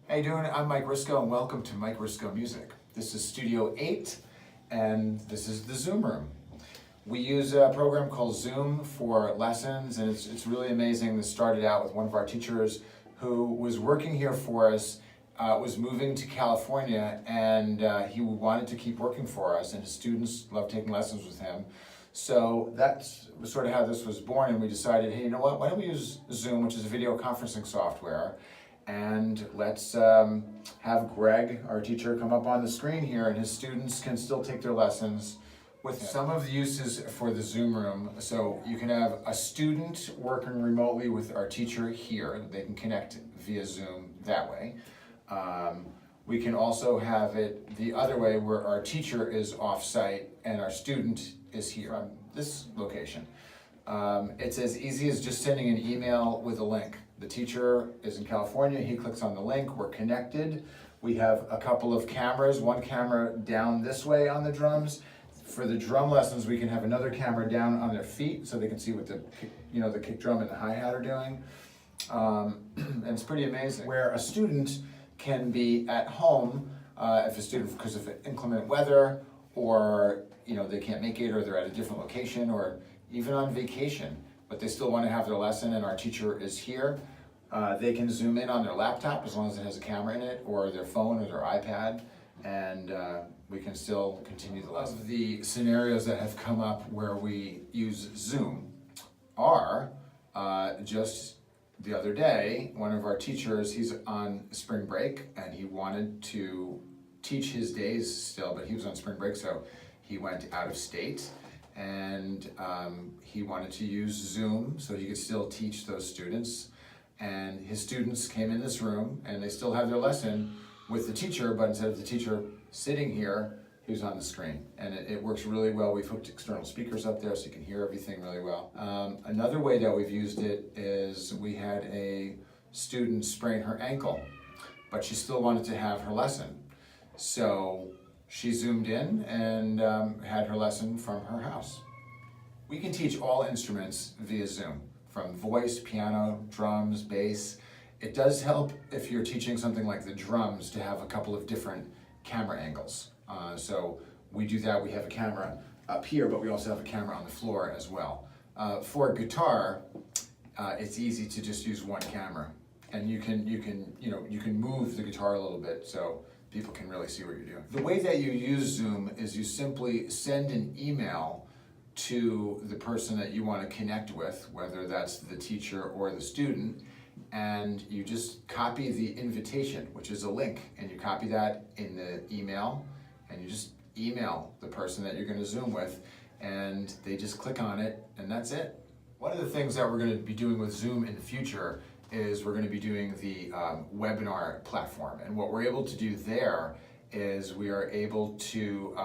How you doing? I'm Mike Risko, and welcome to Mike Risko Music. This is Studio 8, and this is the Zoom room. We use a program called Zoom for lessons, and it's really amazing. This started out with one of our teachers who was working here for us, was moving to California, and he wanted to keep working for us, and his students loved taking lessons with him. So that's sort of how this was born, and we decided, hey, you know what, why don't we use Zoom, which is a video conferencing software, and let's have Greg, our teacher, come up on the screen here, and his students can still take their lessons with him. Some of the uses for the Zoom room, so you can have a student working remotely with our teacher here. They can connect via Zoom that way. We can also have it the other way, where our teacher is off-site and our student is here on this location. It's as easy as just sending an email with a link. The teacher is in California, he clicks on the link, we're connected. We have a couple of cameras, one camera down this way on the drums. For the drum lessons, we can have another camera down on their feet so they can see what the kick drum and the hi-hat are doing. And it's pretty amazing. Where a student can be at home, if a student, because of inclement weather, or they can't make it, or they're at a different location, or even on vacation, but they still want to have their lesson and our teacher is here. They can zoom in on their laptop as long as it has a camera in it, or their phone or their iPad, and we can still continue the lesson. Of the scenarios that have come up where we use Zoom are just the other day, one of our teachers, he's on spring break and he wanted to teach his days still, but he was on spring break, so he went out of state, and he wanted to use Zoom so he could still teach those students. And his students came in this room and they still have their lesson with the teacher, but instead of the teacher sitting here, he was on the screen. And it works really well. We've hooked external speakers up there so you can hear everything really well. Another way that we've used it is we had a student sprain her ankle, but she still wanted to have her lesson. So she zoomed in and had her lesson from her house. We can teach all instruments via Zoom, from voice, piano, drums, bass. It does help if you're teaching something like the drums to have a couple of different camera angles. So we do that. We have a camera up here, but we also have a camera on the floor as well. For guitar, it's easy to just use one camera, and you can move the guitar a little bit so people can really see what you're doing. The way that you use Zoom is you simply send an email to the person that you want to connect with, whether that's the teacher or the student, and you just copy the invitation, which is a link, and you copy that in the email, and you just email the person that you're going to Zoom with, and they just click on it, and that's it. One of the things that we're going to be doing with Zoom in the future is we're going to be doing the webinar platform, and what we're able to do there is we are able to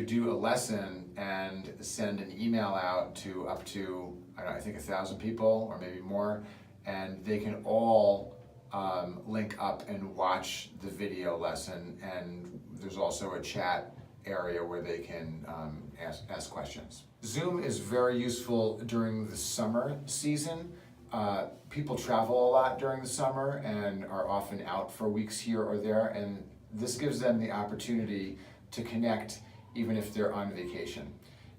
do a lesson and send an email out to up to, I think 1,000 people or maybe more, and they can all link up and watch the video lesson, and there's also a chat area where they can ask questions. Zoom is very useful during the summer season. People travel a lot during the summer and are often out for weeks here or there, and this gives them the opportunity to connect even if they're on vacation.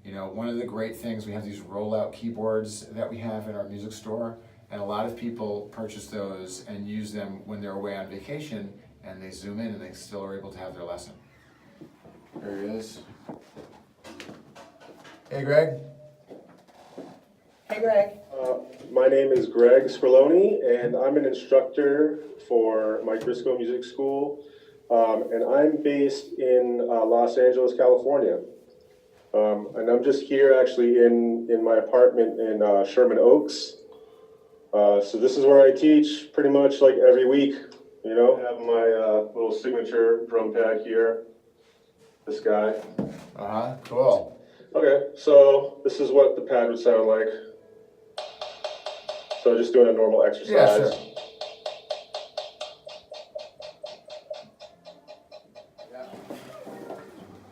One of the great things, we have these rollout keyboards that we have in our music store, and a lot of people purchase those and use them when they're away on vacation, and they zoom in and they still are able to have their lesson. There he is. Hey, Greg. Hey, Greg. My name is Greg Spirloni, and I'm an instructor for Mike Risko Music School, and I'm based in Los Angeles, California. And I'm just here actually in my apartment in Sherman Oaks. So this is where I teach pretty much like every week. I have my little signature drum pack here. This guy. Cool. Okay, so this is what the pad would sound like. So just doing a normal exercise. Yeah, sure.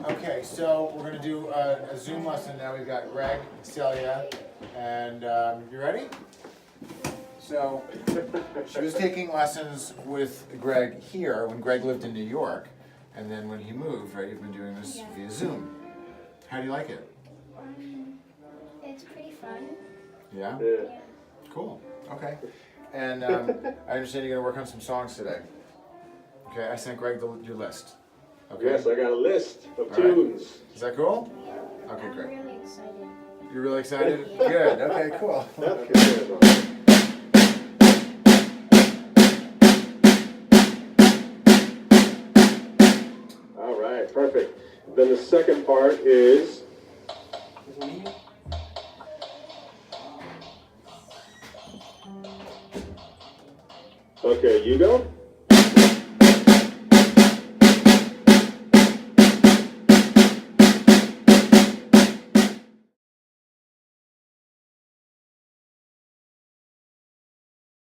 Okay, so we're going to do a Zoom lesson now. We've got Greg, Celia, and you ready? So, she was taking lessons with Greg here when Greg lived in New York, and then when he moved, right, you've been doing this Yeah. via Zoom. How do you like it? It's pretty fun. Yeah? Yeah. Yeah. Cool, okay. And I understand you're gonna work on some songs today. Okay, I sent Greg your list. Okay? Yes, I got a list of All right. tunes. Is that cool? Yeah. Okay, I'm great. really excited. You're really excited? Good, okay, cool. Okay. All right, perfect. Then the second part is, okay, you go.